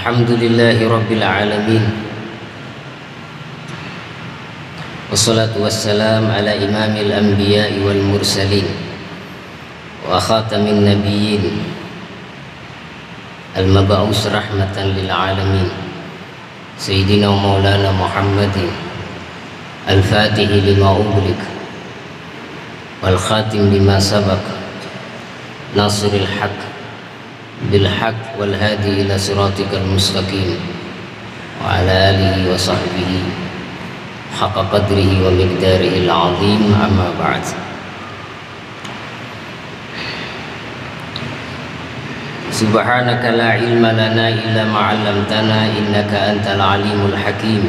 Alhamdulillahi Rabbil Alamin. Wassalatu wassalam ala imamil anbiya'i wal mursalin wa khatamin nabiyyin al-mab'us rahmatan lil alamin Sayyidina wa maulana Muhammadin al-fatihi lima ublik wal khatim lima sabaq nasiril haq بالحق والهادي إلى صراطك المستقيم وعلى آله وصحبه حق قدره ومقداره العظيم أما بعد. سبحانك لا علم لنا إلا ما علمتنا إنك أنت العليم الحكيم.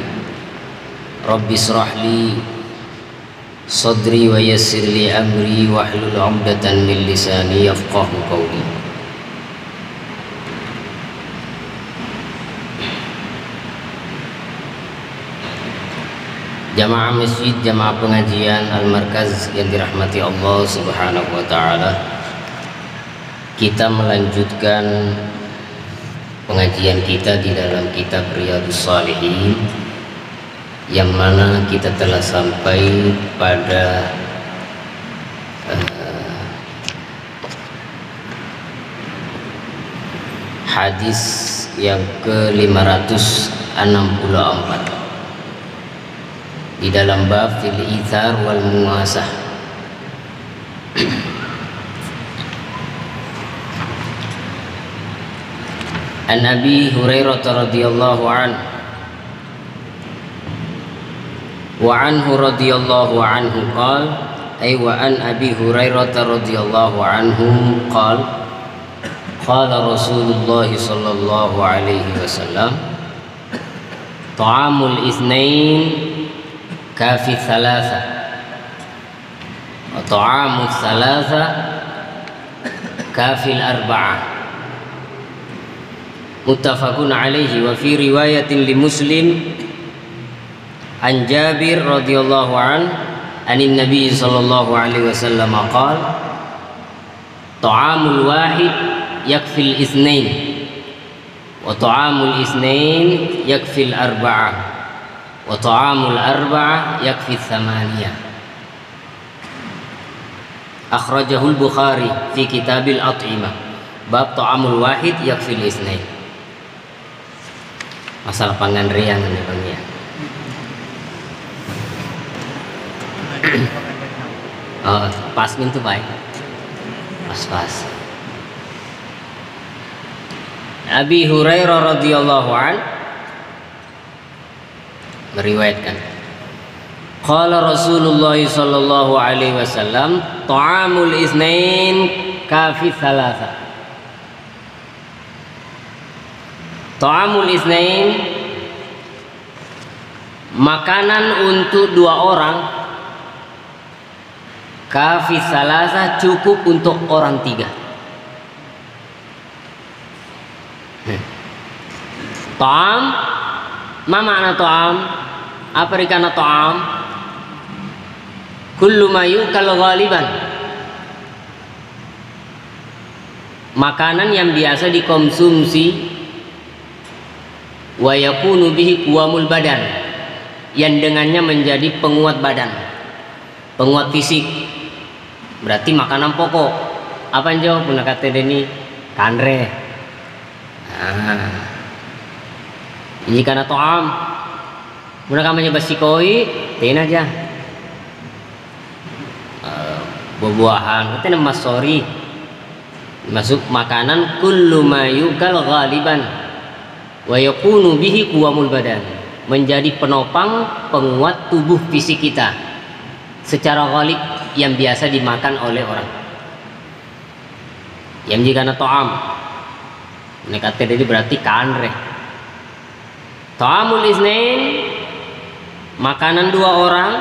رب اشرح لي صدري ويسر لي أمري واحلل عقدة من لساني يفقه قولي. Jamaah masjid, jamaah pengajian Al-Markaz yang dirahmati Allah Subhanahu wa Ta'ala, kita melanjutkan pengajian kita di dalam kitab Riyadhus Shalihin, yang mana kita telah sampai pada hadis yang ke-564 di dalam bab fil ithar wal muasah. An Abi Hurairah radhiyallahu anhu wa anhu radhiyallahu anhu qala ay wa an Abi Hurairah radhiyallahu anhu qala qala Rasulullah sallallahu alaihi wasallam ta'amul itsnain kafi thalatha wa ta'amu thalatha kafi al-arba'ah. Muttafaqun alaihi. Wa fi riwayatin li Muslim an Jabir radhiyallahu an anin Nabi sallallahu alaihi wasallam qala ta'amul wahid yakfi al-itsnain wa ta'amul itsnain yakfi al-arba'ah wa ta'amul arba'ah yakfi tsamaniyah. Akhrajahul Bukhari fi kitabil at'imah bab ta'amul wahid yakfi al-itsnain. Masalah pangan riang ini Bang ya. Oh, pas mintu baik. Pas. Abi Hurairah radhiyallahu an meriwayatkan, qala Rasulullah sallallahu alaihi wasallam ta'amul itsnain kafi thalatha. Ta'amul itsnain, makanan untuk dua orang, kafi thalatha, cukup untuk orang tiga. Ta'am, ma makna ta'am? Apa rikana ta'am? Kullu ma yukal ghaliban, makanan yang biasa dikonsumsi, wa yakunu bihi quwamul badan, yang dengannya menjadi penguat badan, penguat fisik. Berarti makanan pokok. Apa yang jauh pun kata ini kanre. Ini karena ta'am. Muna kamanya basikoi, ten aja. Buah-buahan, kita nama sorry. Masuk makanan kullu ma yukal ghaliban wa yakunu bihi quwamul badan, menjadi penopang penguat tubuh fisik kita secara ghalib, yang biasa dimakan oleh orang. Yang jika na ta'am, ini kata jadi berarti kanre. Ta'amul itsnain, makanan dua orang,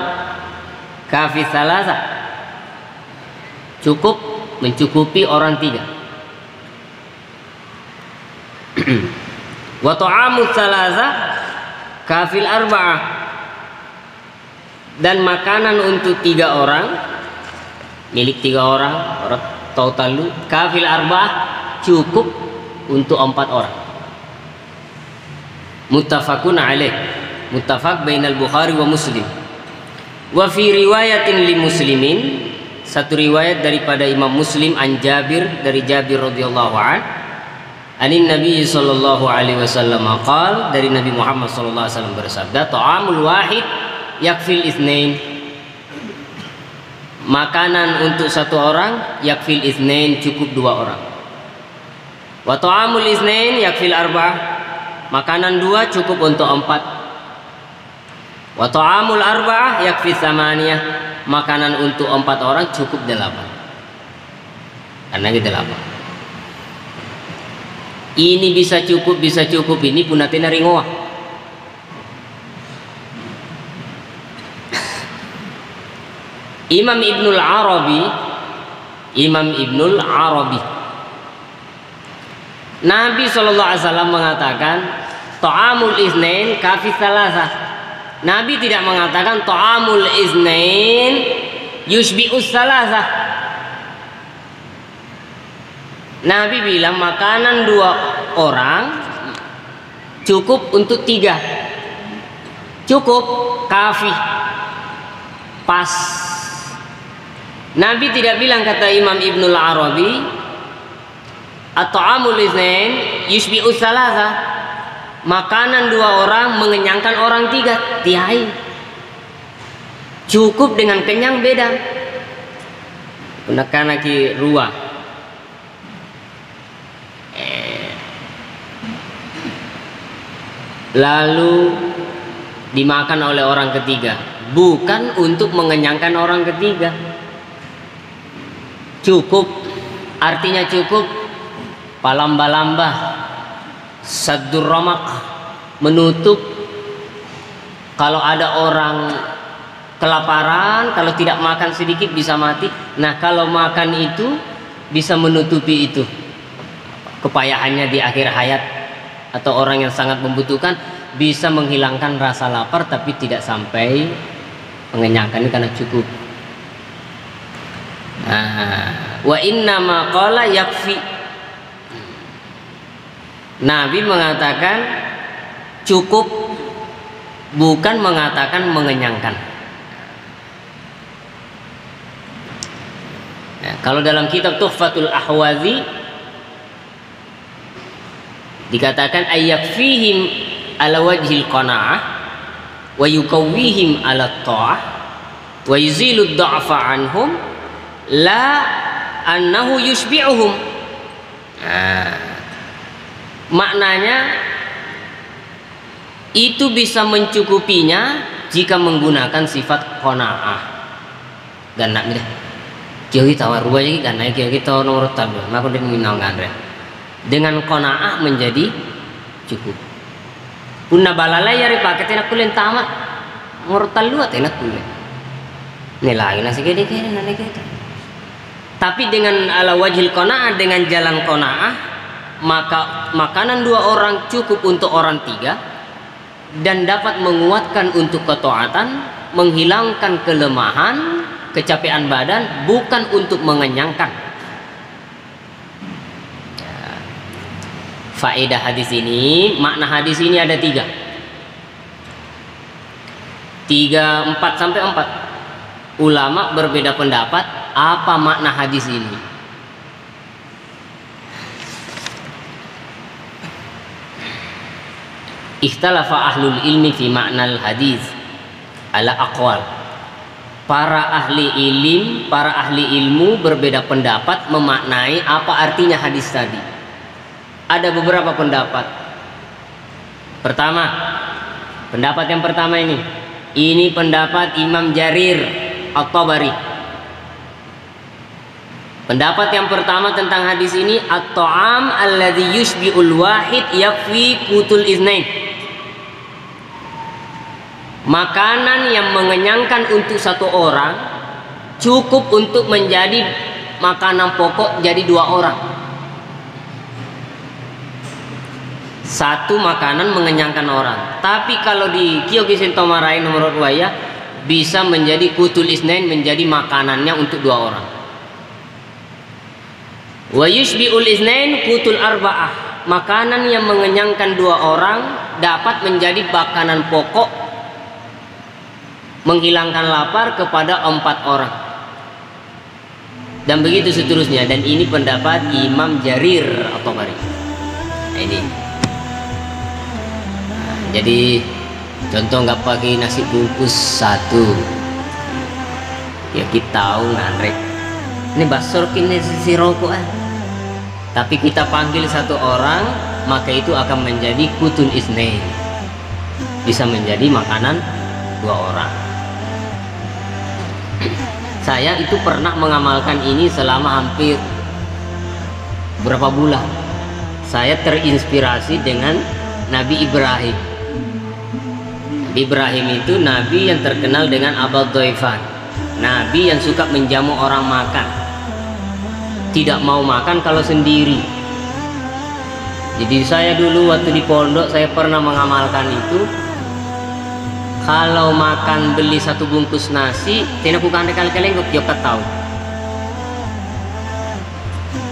kafi thalatha, cukup mencukupi orang tiga. Wa ta'amu thalatha kafil arba'ah, dan makanan untuk tiga orang, milik tiga orang total kafil arba'ah, cukup untuk 4 orang. muttafaqun alaih, muttafaq bainal Bukhari wa Muslim. Wa fi riwayatin li Muslimin, satu riwayat daripada Imam Muslim, an Jabir, dari Jabir radhiyallahu an, anin Nabi sallallahu alaihi wasallam qala, dari Nabi Muhammad sallallahu alaihi wasallam bersabda, ta'amul wahid yakfil itsnain, makanan untuk satu orang yakfil itsnain, cukup dua orang. Wa ta'amul itsnain yakfil arba'ah, makanan dua cukup untuk empat. Wa ta'amul arba'ah yakfi tsamaniyah, makanan untuk empat orang cukup 8. Karena kita 8. Ini bisa cukup, ini pun nanti naringoa. Imam Ibnul Arabi, Nabi SAW mengatakan ta'amul itsnain kafi tsalasah. Nabi tidak mengatakan ta'amul itsnain yushbi'us tsalasah. Nabi bilang makanan dua orang cukup untuk 3. Cukup, kafi, pas. Nabi tidak bilang, kata Imam Ibnul Arabi, at-ta'amul itsnain yushbi'us tsalasah, makanan dua orang mengenyangkan orang 3. Tiai. Cukup dengan kenyang beda. Gunakan lagi ruah. Lalu dimakan oleh orang ketiga, bukan untuk mengenyangkan orang ketiga. Cukup, artinya cukup, palamba-lamba, saddur ramak, menutup kalau ada orang kelaparan, kalau tidak makan sedikit bisa mati. Nah, kalau makan itu bisa menutupi itu kepayahannya di akhir hayat, atau orang yang sangat membutuhkan, bisa menghilangkan rasa lapar tapi tidak sampai mengenyangkan karena cukup. Wa inna ma qala yakfi, Nabi mengatakan cukup, bukan mengatakan mengenyangkan. Nah, kalau dalam kitab Tuhfatul Ahwazi dikatakan ayyakfihim ala wajhil qana'ah wa yukawwihim ala ta'ah wa yuzilu dha'fa anhum la annahu yushbi'uhum. Maknanya itu bisa mencukupinya jika menggunakan sifat qana'ah. Dan nak mirah kieu tawar ruwa lagi karena kieu kita nomor tabu maka dia menginangkan dengan qanaah menjadi cukup. Punna balalai yari pakai tenak kulen tamat ngortal dua tenak kulen nilai nasi gede nane kita. Tapi dengan ala wajhil qanaah, dengan jalan qanaah, maka makanan dua orang cukup untuk orang 3 dan dapat menguatkan untuk ketaatan, menghilangkan kelemahan, kecapean badan, bukan untuk mengenyangkan. Faedah hadis ini, makna hadis ini ada 3, 4 sampai 4. Ulama berbeda pendapat apa makna hadis ini. Ikhtalafa ahlul ilmi fi makna hadis ala aqwal. Para ahli ilmu berbeda pendapat memaknai apa artinya hadis tadi. Ada beberapa pendapat. Pertama, pendapat yang pertama ini pendapat Imam Jarir At-Tabari. Pendapat yang pertama tentang hadis ini, at-ta'am alladzi yushbi'ul wahid yakfi qutul itsnain. Makanan yang mengenyangkan untuk satu orang cukup untuk menjadi makanan pokok jadi 2 orang. Satu makanan mengenyangkan orang, tapi kalau di Kyogisin Tomarai nomor 2 ya bisa menjadi kutul isnain, menjadi makanannya untuk 2 orang. Wa yushbi'ul isnain kutul arba'ah, makanan yang mengenyangkan 2 orang dapat menjadi makanan pokok menghilangkan lapar kepada 4 orang. Dan begitu seterusnya. Dan ini pendapat Imam Jarir At-Tabari. Nah, ini. Nah, jadi contoh nggak pakai nasi bungkus 1, ya kita tahu nganrek. Ini basur kini si rokok Tapi kita panggil 1 orang, maka itu akan menjadi kutun isnain. Bisa menjadi makanan 2 orang. Saya itu pernah mengamalkan ini selama hampir berapa bulan. Saya terinspirasi dengan Nabi Ibrahim. Nabi Ibrahim itu nabi yang terkenal dengan Abad Dhaifan. Nabi yang suka menjamu orang makan. Tidak mau makan kalau sendiri. Jadi saya dulu waktu di pondok saya pernah mengamalkan itu. Kalau makan beli 1 bungkus nasi, tidak bukan kali-kali yo tahu.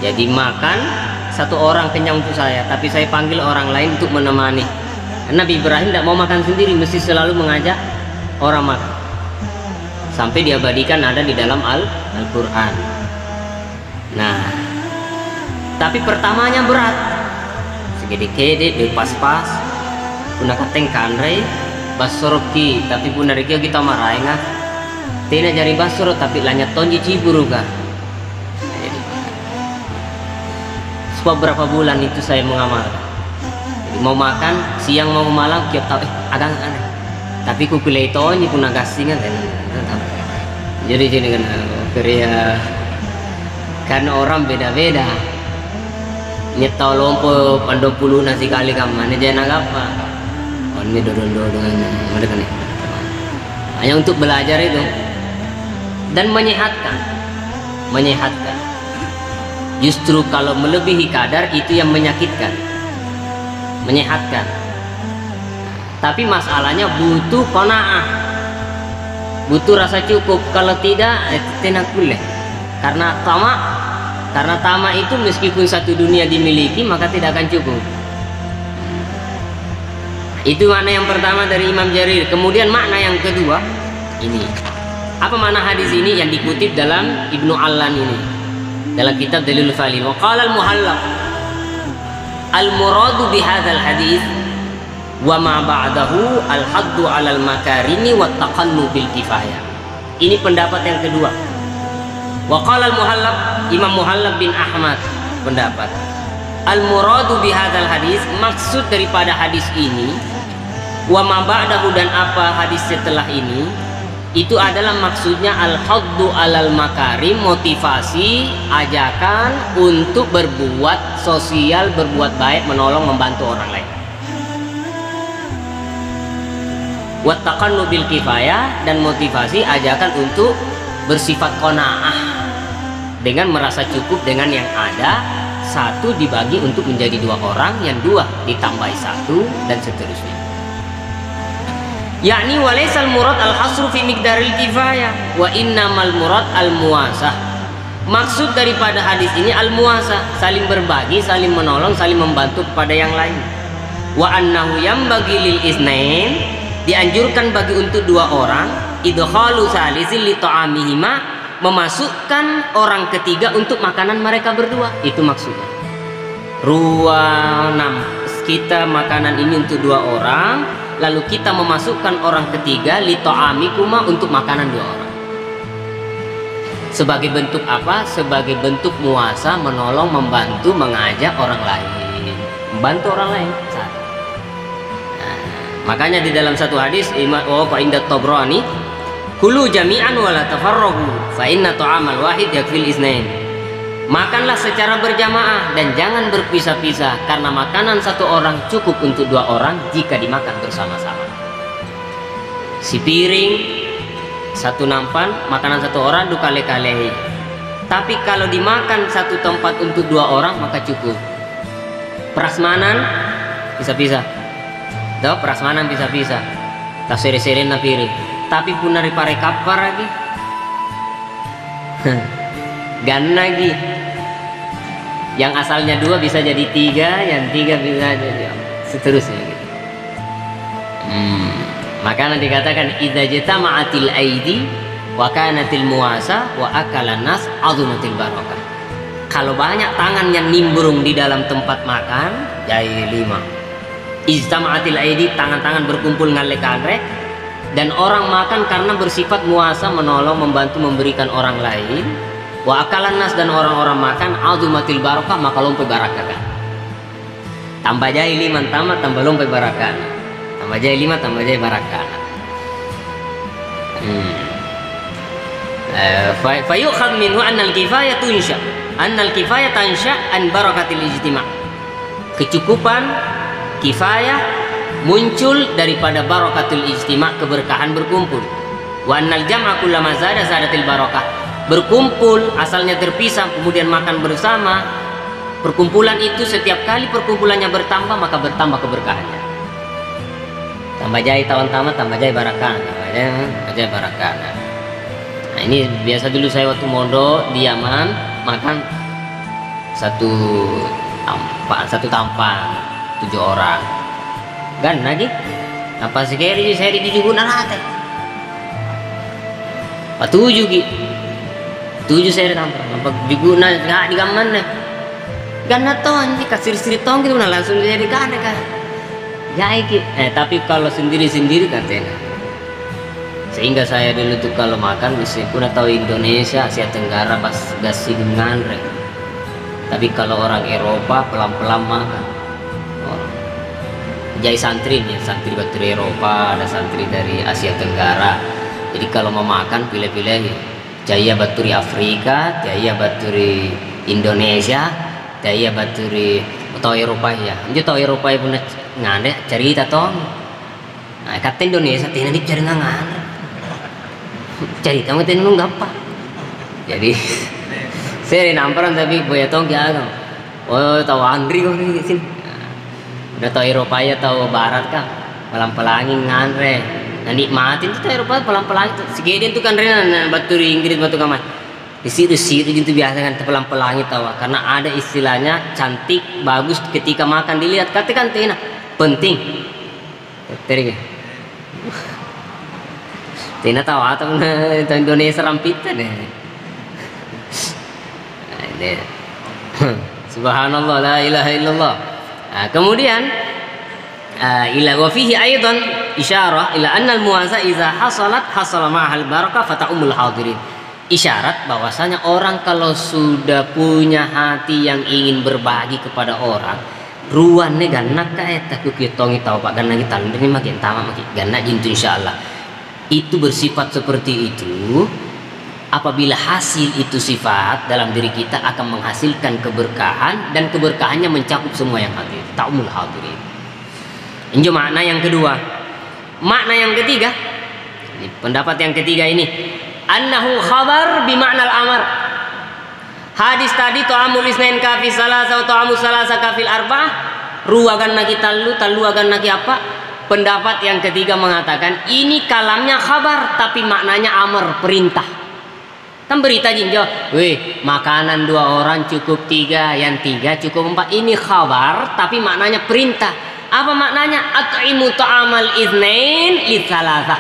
Jadi makan 1 orang kenyang untuk saya, tapi saya panggil orang lain untuk menemani. Nabi Ibrahim tidak mau makan sendiri, mesti selalu mengajak orang makan. Sampai diabadikan ada di dalam Al-Quran. Nah, tapi pertamanya berat. Segede-gede, pas-pas, punah kateng kanre. Basoroki tapi pun dari kita marahin tina jari basoro tapi lanyat tonji ciburu kah. Sebab berapa bulan itu saya mengamalkan. Jadi mau makan siang mau malam kita tahu agak aneh. Tapi ku pilih tonji pun agak singan jadi kan karya kan orang beda-beda. Nyetau lompo pandopulu nasi kali kamane jangan apa. Ini dodol-dodol mereka nih hanya untuk belajar itu dan menyehatkan. Justru kalau melebihi kadar itu yang menyakitkan. Menyehatkan. Tapi masalahnya butuh qanaah, butuh rasa cukup. Kalau tidak tidak boleh. Karena tamak itu meskipun 1 dunia dimiliki maka tidak akan cukup. Itu makna yang pertama dari Imam Jarir. Kemudian makna yang kedua ini. Apa makna hadis ini yang dikutip dalam Ibnu Allan ini? Dalam kitab Dalilul Falil. Wa qala al-Muhallab al-muradu bihadzal hadis wa ma ba'dahu al-haddu 'alal makarimi wa taqannu bil kifayah. Ini pendapat yang kedua. Wa qala al-Muhallab, Imam Muhallab bin Ahmad pendapat al-muradu bihadzal hadis, maksud daripada hadis ini wa ma ba'dahu dan apa hadis setelah ini itu adalah maksudnya al-haddu alal makarim, motivasi, ajakan untuk berbuat sosial, berbuat baik, menolong, membantu orang lain. Wa taqannu bil kifayah dan motivasi, ajakan untuk bersifat qanaah dengan merasa cukup dengan yang ada. 1 dibagi untuk menjadi 2 orang, yang 2 ditambahi 1 dan seterusnya. Yakni walaisal murad al-hasru fi miqdaril kifayah wa innamal murad al-muwasah. Maksud daripada hadis ini al-muwasah, saling berbagi, saling menolong, saling membantu kepada yang lain. Wa annahu yambagi lil isnain, dianjurkan bagi untuk 2 orang, idkhalu salisin li ta'amihima, memasukkan orang ketiga untuk makanan mereka berdua. Itu maksudnya. Ruanam kita makanan ini untuk 2 orang, lalu kita memasukkan orang ketiga li ta'amikuma untuk makanan 2 orang. Sebagai bentuk apa? Sebagai bentuk muasa, menolong, membantu, mengajak orang lain, membantu orang lain. Nah, makanya di dalam satu hadis fa inda Tabrani kulu jami'an wala tafarraqu fa inna ta'amal wahid yakfil isnain. Makanlah secara berjamaah dan jangan berpisah-pisah, karena makanan 1 orang cukup untuk 2 orang jika dimakan bersama-sama. Si piring 1 nampan, makanan 1 orang dukale-kalehi. Tapi kalau dimakan 1 tempat untuk 2 orang maka cukup. Prasmanan bisa-bisa. Tahu prasmanan bisa-bisa. Tak seri-seri na piring. Tapi pun dari pare kapar lagi. Gan lagi. Yang asalnya 2 bisa jadi 3, yang 3 bisa jadi seterusnya gitu. Maka nanti dikatakan idza jatama'atil aidi wa kanatil muasa wa akalan nas azumatil barakah. Kalau banyak tangan yang nimbrung di dalam tempat makan, jadi 5. Ijtama'atil aidi, tangan-tangan berkumpul ngalek-ngalek, dan orang makan karena bersifat muasa, menolong, membantu, memberikan orang lain. Wa akalan nas, dan orang-orang makan azumatil barakah, maka lompe barakah kan. Tambah jai 5 tambah lompe barakah. Tambah jai 5 tambah jai barakah. Fayukhad minhu annal kifayah tunsha. Annal kifayah tansha an barakatil ijtima'. Kecukupan kifayah muncul daripada barakatul ijtima', keberkahan berkumpul. Wa annal jam'a kullama zada zadatil barakah. Berkumpul asalnya terpisah, kemudian makan bersama. Perkumpulan itu setiap kali perkumpulannya bertambah, maka bertambah keberkahannya. Tambah jai tahun tamat, tambah jai barakah, tambah jai barakah. Nah ini biasa dulu saya waktu mondok di Yaman makan satu tampang 7 orang. Gan lagi apa sekali saya di 7 guna rata. 7 ki 7 saya tampang apa diguna nggak di gaman nih. Gan naton di kasir tong gitu langsung jadi kan kan. Ya iki. Tapi kalau sendiri-sendiri kan enak. Sehingga saya dulu tuh kalau makan meskipun tahu Indonesia, Asia Tenggara pas gasing nganre. Tapi kalau orang Eropa pelan-pelan makan. Jai santri nih, santri dari Eropa, ada santri dari Asia Tenggara. Jadi kalau mau makan pilih-pilih jaya baturi Afrika, jaya baturi Indonesia, jaya baturi atau Eropa ya. Jadi tahu Eropa pun ngane cerita tong. Nah, kata Indonesia tina dicari ngangan. Cerita mah tina nggak apa. Jadi saya nampak tapi boya tong ya. Oh tahu Andri kok di sini. Udah tahu Eropa ya tahu Barat kah pelan-pelangin nganre nah nikmatin tuh Eropa pelan-pelangin tuh segede itu kan rena batu Inggris batu kamar di situ itu biasa kan pelan-pelangin tahu karena ada istilahnya cantik bagus ketika makan dilihat katakan tina penting teriak tina tahu atau Indonesia rampitan deh subhanallah la ilaha illallah. Nah, kemudian ila wa fihi aidan isyarah ila anna al-muwaza idza hasalat hasala ma'al barakah fata'umul hadirin. Isyarat bahwasanya orang kalau sudah punya hati yang ingin berbagi kepada orang, ruannya ganak ka eta ku kitongi tahu Pak ganna kita ini makin tama makin ganak jintu insyaallah. Itu bersifat seperti itu. Apabila hasil itu sifat dalam diri kita akan menghasilkan keberkahan dan keberkahannya mencakup semua yang hadir. Ta'umul hadirin. Ini makna yang kedua. Makna yang ketiga, ini pendapat yang ketiga ini, annahu khabar bima'nal amar. Hadis tadi ta'amul isnain kafi salasa atau ta'amul salasa kafil arba'ah, ruagan naki talu agan naki apa? Pendapat yang ketiga mengatakan ini kalamnya khabar tapi maknanya amar, perintah. Kan berita jinjo, weh makanan 2 orang cukup 3, yang 3 cukup 4. Ini khabar tapi maknanya perintah. Apa maknanya? At'imu ta'amal itsnain litsalatsa.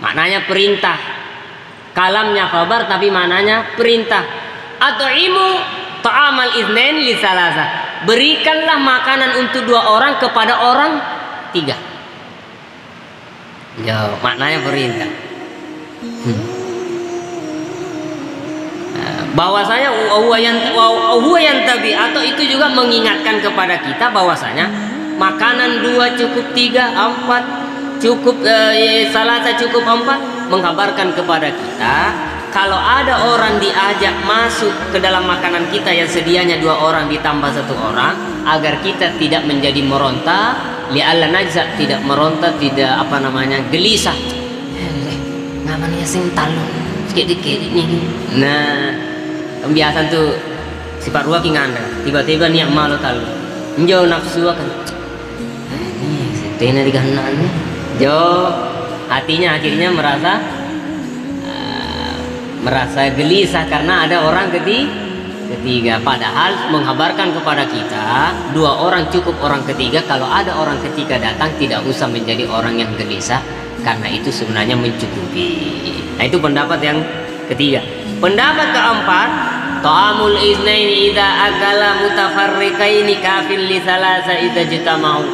Maknanya perintah. Kalamnya khabar tapi maknanya perintah. At'imu ta'amal itsnain litsalatsa. Berikanlah makanan untuk 2 orang kepada orang 3. Ya, maknanya perintah. Bahwasanya huwa yang tabi atau itu juga mengingatkan kepada kita bahwasanya makanan 2 cukup 3, 4 cukup salasa cukup 4 mengkabarkan kepada kita kalau ada orang diajak masuk ke dalam makanan kita yang sedianya 2 orang ditambah 1 orang agar kita tidak menjadi meronta li'alla najza, tidak meronta, tidak gelisah. Namanya sing talon sedikit-dikit nih. Nah, kebiasaan tuh sifat ruah kinganda tiba-tiba niat malu talu njau nafsu akan ini setena diganan jo hatinya akhirnya merasa gelisah karena ada orang ketiga. Padahal menghabarkan kepada kita 2 orang cukup orang ketiga. Kalau ada orang ketiga datang tidak usah menjadi orang yang gelisah, karena itu sebenarnya mencukupi. Nah, itu pendapat yang ketiga. Pendapat keempat, ta'amul iznaini idza akala mutafarriqaini kafil li thalatha idza jitama'u.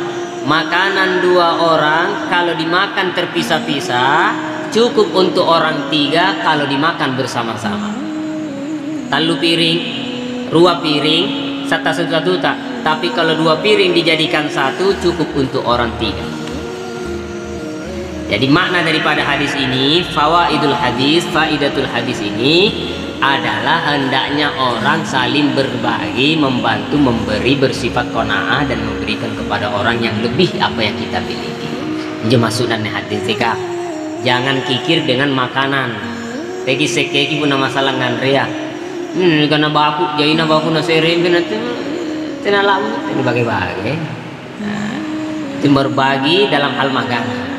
Makanan 2 orang kalau dimakan terpisah-pisah cukup untuk orang 3 kalau dimakan bersama-sama. Talu piring, 2 piring, satu. Tapi kalau 2 piring dijadikan 1 cukup untuk orang 3. Jadi makna daripada hadis ini, faidatul hadis ini adalah hendaknya orang saling berbagi, membantu, memberi, bersifat qanaah dan memberikan kepada orang yang lebih apa yang kita miliki. Ini maksudnya hadis jika jangan kikir dengan makanan. Tegi sekeki pun masalah ngandrea. Karena baku, jaina baku nasi rembe nanti tenalam ini bagi-bagi. Nah, itu berbagi dalam hal makanan.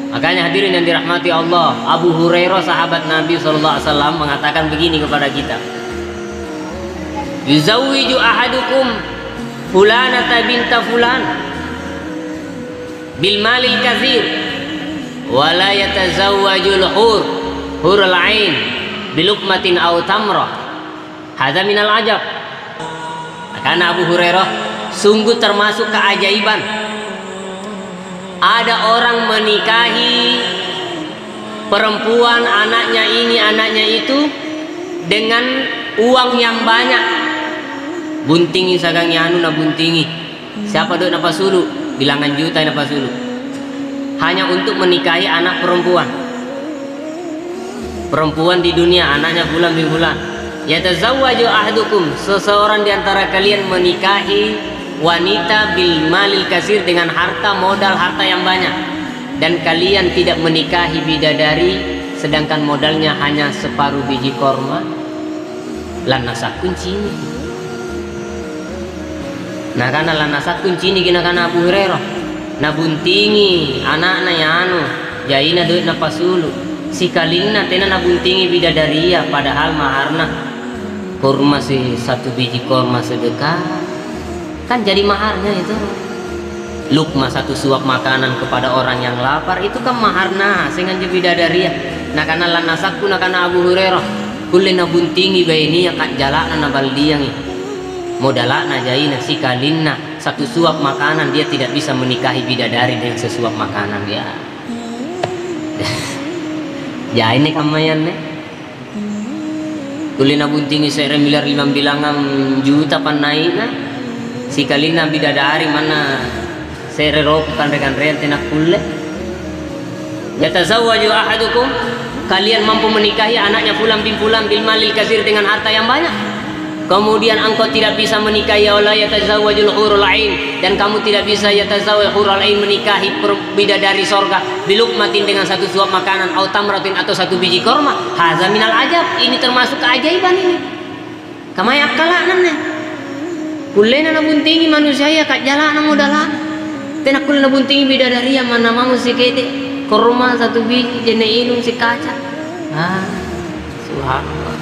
Makanya hadirin yang dirahmati Allah, Abu Hurairah sahabat Nabi SAW mengatakan begini kepada kita, yuzawwiju ahadukum fulanata binta fulan bil malil katsir wa la yatazawwajul hurul ain bil luqmatin aw tamrah. Hadza minal ajab. Karena Abu Hurairah, sungguh termasuk keajaiban ada orang menikahi perempuan, anaknya ini, anaknya itu, dengan uang yang banyak. Buntingi sagangnya anu na buntingi. Siapa duit napa sulu? Bilangan juta napa sulu. Hanya untuk menikahi anak perempuan. Perempuan di dunia, anaknya bulan bin bulan. Yatazawwaju ahdukum, seseorang di antara kalian menikahi wanita bil malil kasir, dengan harta modal, harta yang banyak, dan kalian tidak menikahi bidadari sedangkan modalnya hanya separuh biji korma. Lanasa kunci ini. Nah, karena lanasa kunci ini kena kana Abu Hurairah nabuntingi anak-anak ya anu jaina duit napasulu si kalingna tena nabuntingi bidadaria, padahal maharna korma si 1 biji korma sedekah. Kan jadi maharnya itu. Lukma 1 suap makanan kepada orang yang lapar itu kan maharna sehingga bidadaria. Nah, karena lanasakku karena Abu Hurairah kulina buntingi baini ya kat jalana na baldiang modalana jaina si kalinna 1 suap makanan, dia tidak bisa menikahi bidadari dengan sesuap makanan ya. Ya ini kamayan nih. Kulina buntingi saya miliar 5 bilangan juta panaina. Si kalina bidadari mana serero kan rekan rente nak kulle. Yatazawwaju ahadukum, kalian mampu menikahi anaknya fulan bin fulan bil malil kasir, dengan harta yang banyak. Kemudian engkau tidak bisa menikahi wala yatazawwajul hurul ain, dan kamu tidak bisa yatazawwaj hurul ain menikahi bidadari sorga bilukmatin, dengan 1 suap makanan, atau tamratin, atau 1 biji korma. Hadza minal ajab, ini termasuk keajaiban ini. Kamayak kalanan nih. Kulena nabuntingi manusia ya kat jalan modalan. Tena kulena nabuntingi bidadari yang mana mau si kede korma 1 biji jene inung si kaca. Subhanallah.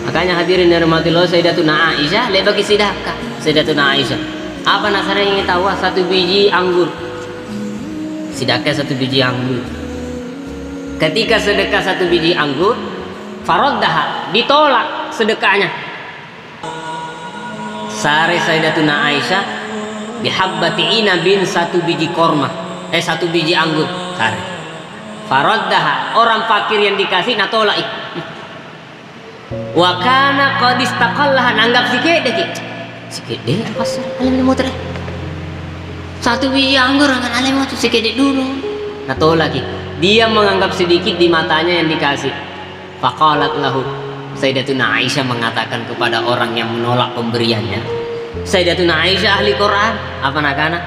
Makanya hadirin yang dirahmati Allah, Sayyidatuna Aisyah lebih bagi sedekah. Sayyidatuna Aisyah, apa nasara ingin tahu 1 biji anggur. Sedekah 1 biji anggur. Ketika sedekah 1 biji anggur, faraddaha, ditolak sedekahnya. Sare Sayyidatuna Aisyah bihabbati inabin 1 biji korma, 1 biji anggur sare. Faraddaha, orang fakir yang dikasih natolak. Wa kana qad istaqallaha, nanggap sikit deh pasar alim motor. 1 biji anggur dengan alim motor sikit dulu. Natolak. Dia menganggap sedikit di matanya yang dikasih. Faqalat lahu, Sayyidatuna Aisyah mengatakan kepada orang yang menolak pemberiannya. Sayyidatuna Aisyah ahli Quran, apa nakana?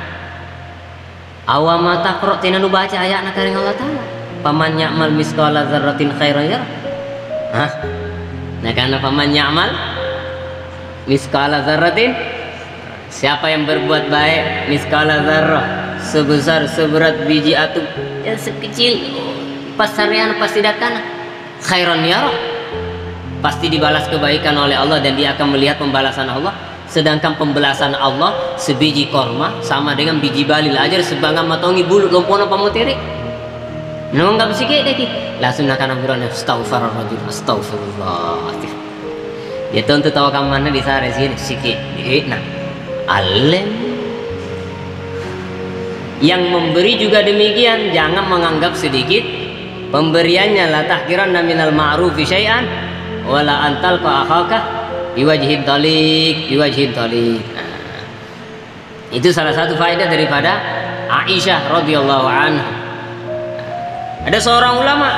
Awama taqra, tina nu baca ayat nakaring Allah Ta'ala. Paman ya'mal misqala dzarratin khairan yarah. Hah? Nakana paman ya'mal misqala dzarratin, siapa yang berbuat baik misqala dzarrah, sebesar seberat biji atom, yang sekecil pasarian pasti datang khairan yarah, pasti dibalas kebaikan oleh Allah dan dia akan melihat pembalasan Allah. Sedangkan pembalasan Allah sebiji korma sama dengan biji balil ajar sebangan matongi bulu lompon apa moteri. Nang enggak bersike deh langsung nak kana buran astaghfirullah astagfirullah. Dia tentu tahu kamu mana di sana sini sikit nah alim. Yang memberi juga demikian, jangan menganggap sedikit pemberiannya. La tahqiranna minal ma'rufi syai'an wala antal fa akhaka biwajhin taliq nah, itu salah satu faedah daripada Aisyah radhiyallahu anha. Ada seorang ulama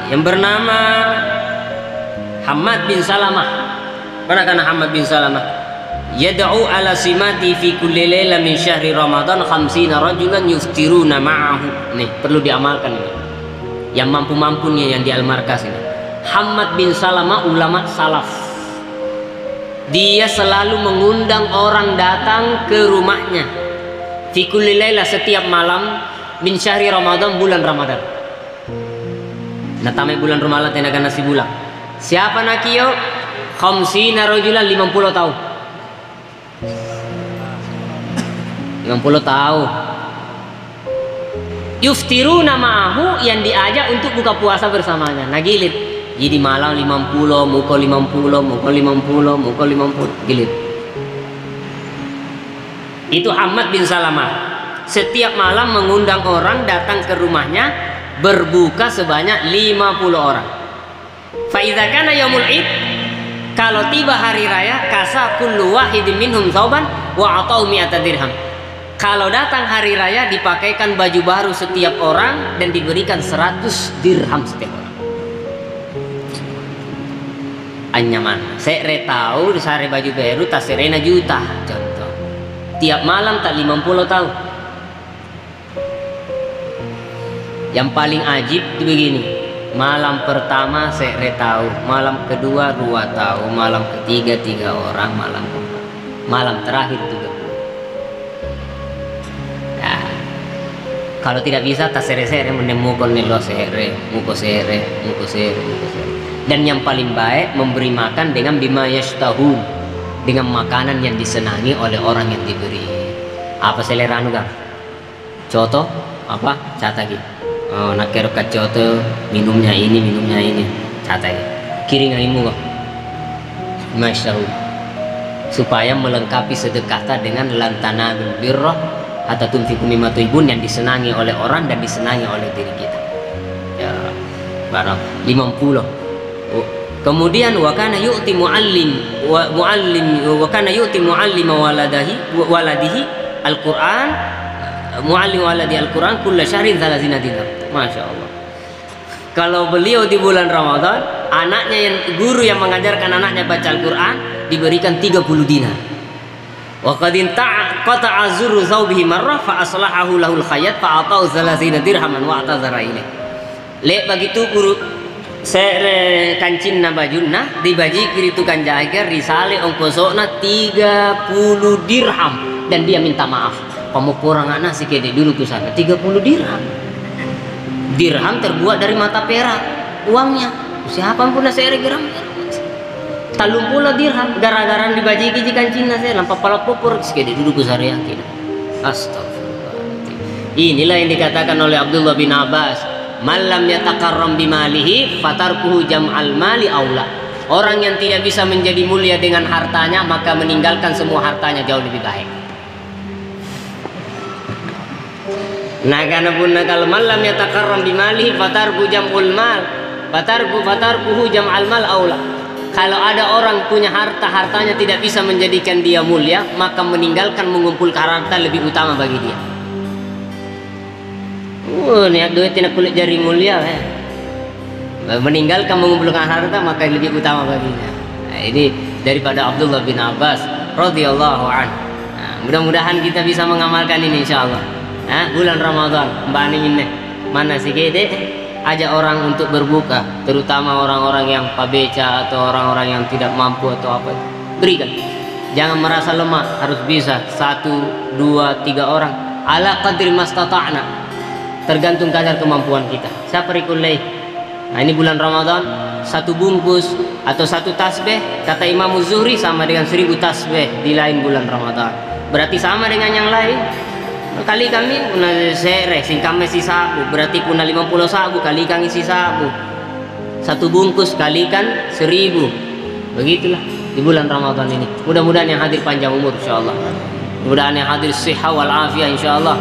yang bernama Hammad bin Salamah. Pada kana Hammad bin Salamah yad'u ala simati fi kulli laila min syahri Ramadan 50 rajulan yuftiruna ma'ahu. Nih perlu diamalkan ini. Yang mampu-mampunya yang di Al-Markas ini. Hammad bin Salamah ulama salaf. Dia selalu mengundang orang datang ke rumahnya. Fi kulli laila setiap malam min syahri Ramadan bulan Ramadan. Nah tamai bulan Ramadan tenaga nasi bulan. Siapa nakio? Khamsina rajulan 50 tahun. 50 tahun. Yuftiruna ma'ahu yang diajak untuk buka puasa bersamanya. Nah gilit. Jadi malam 50, muka 50, muka 50, muka 50, gilit. Itu Hammad bin Salamah. Setiap malam mengundang orang datang ke rumahnya berbuka sebanyak 50 orang. Fa idza kana yaumul id, kalau tiba hari raya, kasa kullu wahidin minhum thawban wa atau 100 dirham. Kalau datang hari raya dipakaikan baju baru setiap orang dan diberikan 100 dirham setiap orang. Anyaman. Saya tahu di sare baju baru tak serena juta contoh. Tiap malam tak 50 tahun. Yang paling ajib itu begini, malam pertama saya tahu, malam kedua 2 tahu, malam ketiga 3 orang, malam keempat, malam terakhir 30. Nah, kalau tidak bisa tak sere-sere menemukan nilo sere, muko sere, muko sere, muko sere. Dan yang paling baik memberi makan dengan bima yashtahun, dengan makanan yang disenangi oleh orang yang diberi. Apa selera anu kan? Contoh apa? Cata gitu. Oh, nak kira kacoto minumnya ini catai kiri ngaimu kok masyaallah supaya melengkapi sedekah dengan lantana birrah atau tunfiqu mimma tuhibun yang disenangi oleh orang dan disenangi oleh diri kita ya barang 50. Kemudian wa kana yu'ti muallim wa kana yu'ti muallima waladihi al-Qur'an muallim waladi al-Quran kulla syahrin 30 dinar. Masya Allah. Kalau beliau di bulan Ramadan, anaknya yang guru yang mengajarkan anaknya baca Al-Quran diberikan 30 dinar. Wa qad qata'a zurru thawbihi marrah fa aslahahu lahul khayat fa ata'u 30 dirhaman wa atazara ilaih. Lek begitu guru sere kancin na bajunna dibaji kiri tukang jaga risale ongkosona 30 dirham dan dia minta maaf. Kamu kurang anak sih kede dulu ke sana 30 dirham. Dirham terbuat dari mata perak uangnya. Siapa pun saya gram. Talung pula dirham gara-gara dibaji kijikan Cina saya lampa pala popor kede dulu ke sana yakin. Astagfirullahaladzim. Inilah yang dikatakan oleh Abdullah bin Abbas, malam yatakarram bimalihi fatarkuhu jam'al mali aula. Orang yang tidak bisa menjadi mulia dengan hartanya maka meninggalkan semua hartanya jauh lebih baik. Nah karena pun kalau malam yatakarram bimalihi fatarku jam'ul mal fatarkuhu jam'al mal aula. Kalau ada orang punya hartanya tidak bisa menjadikan dia mulia maka meninggalkan mengumpulkan harta lebih utama bagi dia. Niat duit tidak kulit jari mulia meninggalkan mengumpulkan harta maka lebih utama baginya. Nah, ini daripada Abdullah bin Abbas radhiyallahu anhu. Nah, mudah-mudahan kita bisa mengamalkan ini insyaallah. Bulan Ramadan mbak ini mana sih gede ajak orang untuk berbuka, terutama orang-orang yang pabeca atau orang-orang yang tidak mampu atau apa, berikan. Jangan merasa lemah, harus bisa 1, 2, 3 orang ala qadri mastata'na, tergantung kadar kemampuan kita. Siapa rikulai. Nah ini bulan Ramadan satu bungkus atau satu tasbih, kata Imam Zuhri sama dengan 1000 tasbih di lain bulan Ramadan. Berarti sama dengan yang lain. Kali kami una sere singkam isi sabu, berarti kuna 50 sabu kalikan isi sabu. Satu bungkus kalikan 1000. Begitulah di bulan Ramadan ini. Mudah-mudahan yang hadir panjang umur insyaallah. Mudah-mudahan yang hadir siha wal afiyah insyaallah.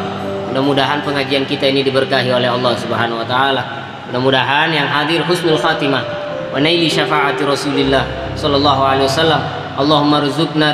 Mudah-mudahan pengajian kita ini diberkahi oleh Allah Subhanahu wa taala. Mudah-mudahan yang hadir husnul khatimah wa naili syafaati Rasulillah sallallahu alaihi wasallam. Allahumma rizqna